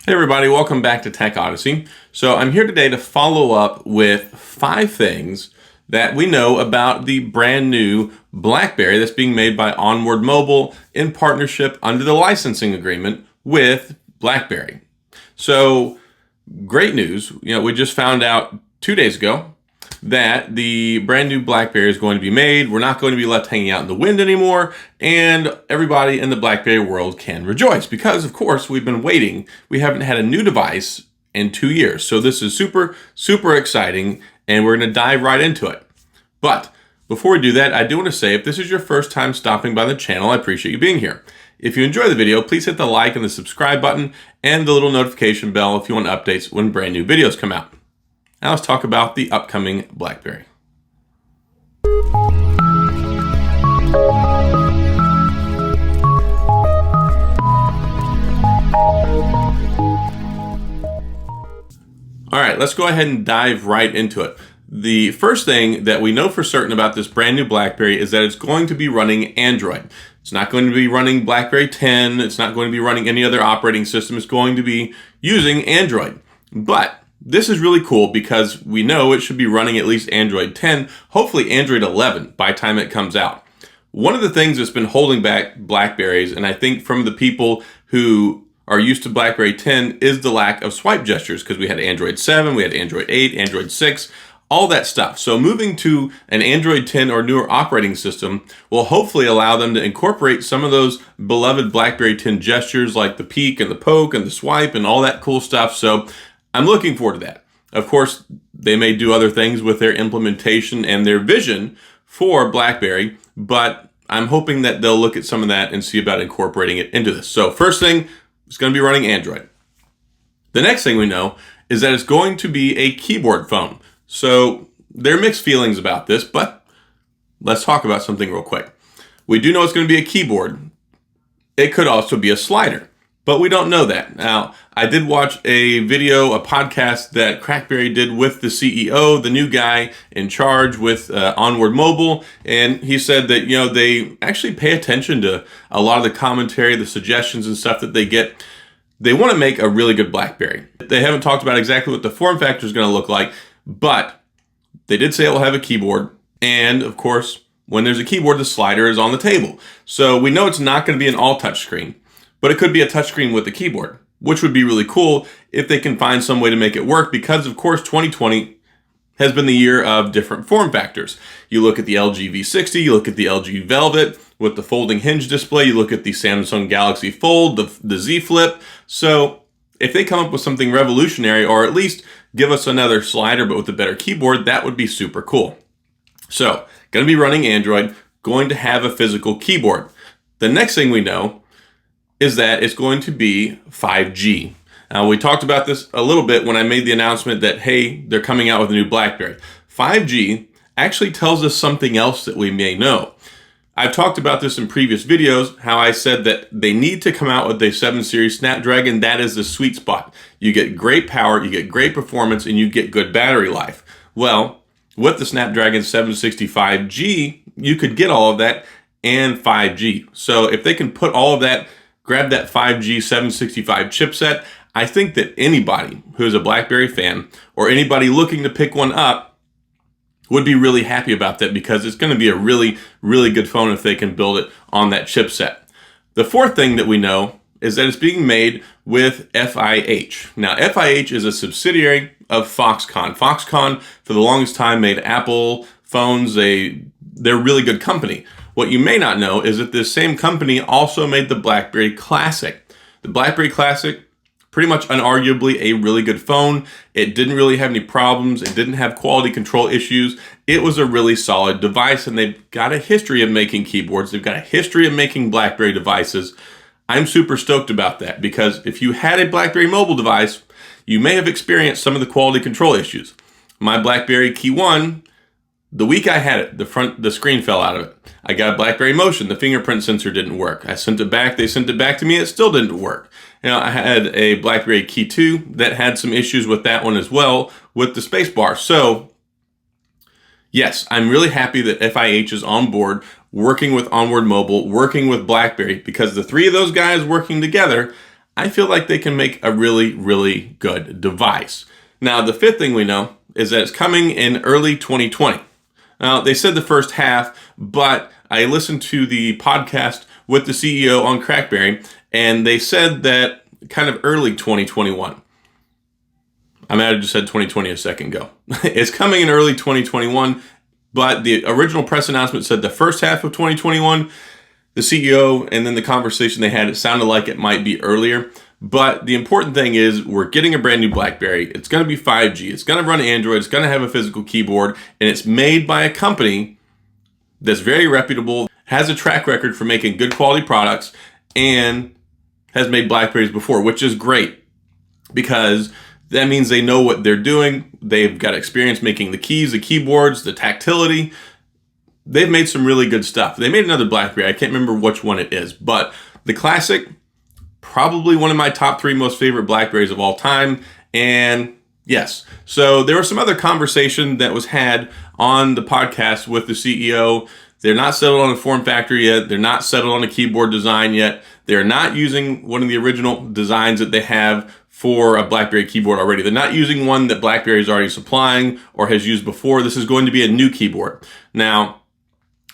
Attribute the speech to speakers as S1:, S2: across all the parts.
S1: Hey everybody, welcome back to Tech Odyssey. So I'm here today to follow up with 5 things that we know about the brand new BlackBerry that's being made by Onward Mobile in partnership under the licensing agreement with BlackBerry. So great news, we just found out 2 days ago that the brand new BlackBerry is going to be made. We're not going to be left hanging out in the wind anymore, and everybody in the BlackBerry world can rejoice because, of course, we've been waiting. We haven't had a new device in 2 years, so this is super, super exciting, and we're going to dive right into it. But before we do that, I do want to say, if this is your first time stopping by the channel, I appreciate you being here. If you enjoy the video, please hit the like and the subscribe button and the little notification bell if you want updates when brand new videos come out. Now let's talk about the upcoming BlackBerry. All right, let's go ahead and dive right into it. The first thing that we know for certain about this brand new BlackBerry is that it's going to be running Android. It's not going to be running BlackBerry 10. It's not going to be running any other operating system. It's going to be using Android. But this is really cool because we know it should be running at least Android 10, hopefully Android 11 by the time it comes out. One of the things that's been holding back BlackBerries, and I think from the people who are used to BlackBerry 10, is the lack of swipe gestures, because we had Android 7, we had Android 8, Android 6, all that stuff. So moving to an Android 10 or newer operating system will hopefully allow them to incorporate some of those beloved BlackBerry 10 gestures like the peek and the poke and the swipe and all that cool stuff. So I'm looking forward to that. Of course, they may do other things with their implementation and their vision for BlackBerry, but I'm hoping that they'll look at some of that and see about incorporating it into this. So first thing, it's going to be running Android. The next thing we know is that it's going to be a keyboard phone. So there are mixed feelings about this, but let's talk about something real quick. We do know it's going to be a keyboard. It could also be a slider, but we don't know that. Now, I did watch a video, a podcast that Crackberry did with the CEO, the new guy in charge with Onward Mobile, and he said that, they actually pay attention to a lot of the commentary, the suggestions and stuff that they get. They want to make a really good BlackBerry. They haven't talked about exactly what the form factor is going to look like, but they did say it will have a keyboard, and of course, when there's a keyboard, the slider is on the table. So we know it's not going to be an all touchscreen, but it could be a touchscreen with a keyboard, which would be really cool if they can find some way to make it work, because of course 2020 has been the year of different form factors. You look at the LG V60, you look at the LG Velvet with the folding hinge display, you look at the Samsung Galaxy Fold, the Z Flip. So if they come up with something revolutionary, or at least give us another slider but with a better keyboard, that would be super cool. So, going to be running Android, going to have a physical keyboard. The next thing we know is that it's going to be 5G. Now, we talked about this a little bit when I made the announcement that, hey, they're coming out with a new BlackBerry. 5G actually tells us something else that we may know. I've talked about this in previous videos, how I said that they need to come out with a 7 Series Snapdragon. That is the sweet spot. You get great power, you get great performance, and you get good battery life. Well, with the Snapdragon 765G, you could get all of that and 5G. So if they can put all of that, grab that 5G 765 chipset, I think that anybody who is a BlackBerry fan or anybody looking to pick one up would be really happy about that, because it's going to be a really, really good phone if they can build it on that chipset. The fourth thing that we know is that it's being made with FIH. Now, FIH is a subsidiary of Foxconn. Foxconn, for the longest time, made Apple phones. They're a really good company. What you may not know is that this same company also made the BlackBerry Classic. The BlackBerry Classic, pretty much unarguably a really good phone. It didn't really have any problems. It didn't have quality control issues. It was a really solid device, and they've got a history of making keyboards. They've got a history of making BlackBerry devices. I'm super stoked about that, because if you had a BlackBerry mobile device, you may have experienced some of the quality control issues. My BlackBerry Key 1, the week I had it, the screen fell out of it. I got BlackBerry Motion, the fingerprint sensor didn't work. I sent it back, they sent it back to me, it still didn't work. I had a BlackBerry Key 2 that had some issues with that one as well, with the space bar. So, yes, I'm really happy that FIH is on board, working with Onward Mobile, working with BlackBerry, because the three of those guys working together, I feel like they can make a really, really good device. Now, the fifth thing we know is that it's coming in early 2020. Now, they said the first half, but I listened to the podcast with the CEO on BlackBerry, and they said that kind of early 2021. I might have just said 2020 a second ago. It's coming in early 2021, but the original press announcement said the first half of 2021. The CEO and then the conversation they had, it sounded like it might be earlier. But the important thing is we're getting a brand new BlackBerry. It's going to be 5G. It's going to run Android. It's going to have a physical keyboard. And it's made by a company that's very reputable, has a track record for making good quality products, and has made BlackBerries before, which is great because that means they know what they're doing. They've got experience making the keys, the keyboards, the tactility. They've made some really good stuff. They made another BlackBerry. I can't remember which one it is, but the Classic, probably one of my top 3 most favorite BlackBerries of all time. And yes, so there was some other conversation that was had on the podcast with the CEO. They're not settled on a form factor yet. They're not settled on a keyboard design yet. They're not using one of the original designs that they have for a BlackBerry keyboard already. They're not using one that BlackBerry is already supplying or has used before. This is going to be a new keyboard. Now,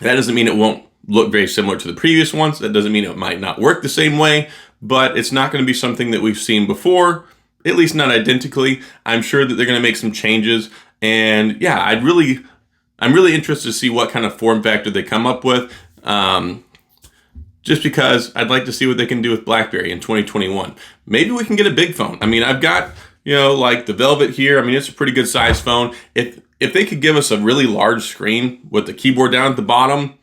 S1: that doesn't mean it won't look very similar to the previous ones. That doesn't mean it might not work the same way, but it's not going to be something that we've seen before, at least not identically. I'm sure that they're going to make some changes. And yeah, I'm really interested to see what kind of form factor they come up with. Just because I'd like to see what they can do with BlackBerry in 2021. Maybe we can get a big phone. I mean, I've got, like the Velvet here. I mean, it's a pretty good size phone. If they could give us a really large screen with the keyboard down at the bottom,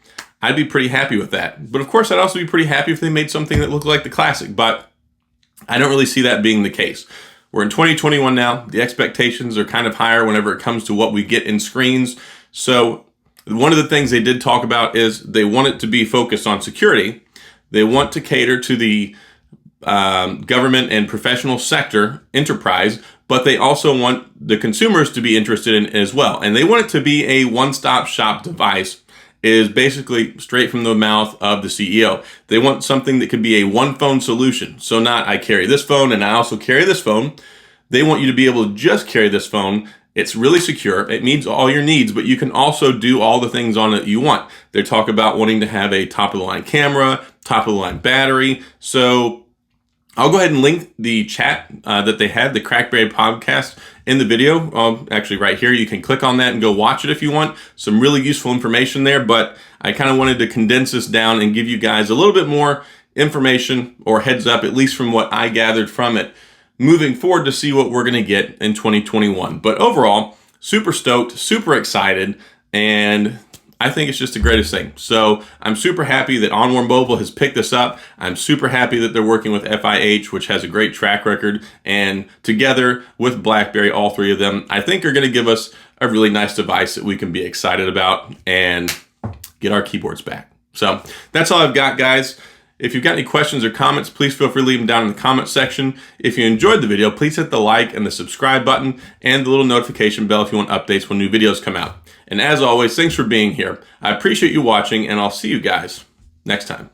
S1: I'd be pretty happy with that. But of course, I'd also be pretty happy if they made something that looked like the Classic, but I don't really see that being the case. We're in 2021 now. The expectations are kind of higher whenever it comes to what we get in screens. So one of the things they did talk about is they want it to be focused on security. They want to cater to the government and professional sector enterprise, but they also want the consumers to be interested in it as well. And they want it to be a one-stop shop device, is basically straight from the mouth of the CEO. They want something that could be a one-phone solution. So not I carry this phone and I also carry this phone. They want you to be able to just carry this phone. It's really secure. It meets all your needs, but you can also do all the things on it you want. They talk about wanting to have a top-of-the-line camera, top-of-the-line battery. So I'll go ahead and link the chat that they had, the BlackBerry podcast, in the video. Actually, right here, you can click on that and go watch it if you want. Some really useful information there, but I kind of wanted to condense this down and give you guys a little bit more information or heads up, at least from what I gathered from it, moving forward to see what we're going to get in 2021. But overall, super stoked, super excited, and I think it's just the greatest thing. So I'm super happy that Onward Mobile has picked this up. I'm super happy that they're working with FIH, which has a great track record. And together with BlackBerry, all 3 of them, I think are going to give us a really nice device that we can be excited about and get our keyboards back. So that's all I've got, guys. If you've got any questions or comments, please feel free to leave them down in the comment section. If you enjoyed the video, please hit the like and the subscribe button and the little notification bell if you want updates when new videos come out. And as always, thanks for being here. I appreciate you watching, and I'll see you guys next time.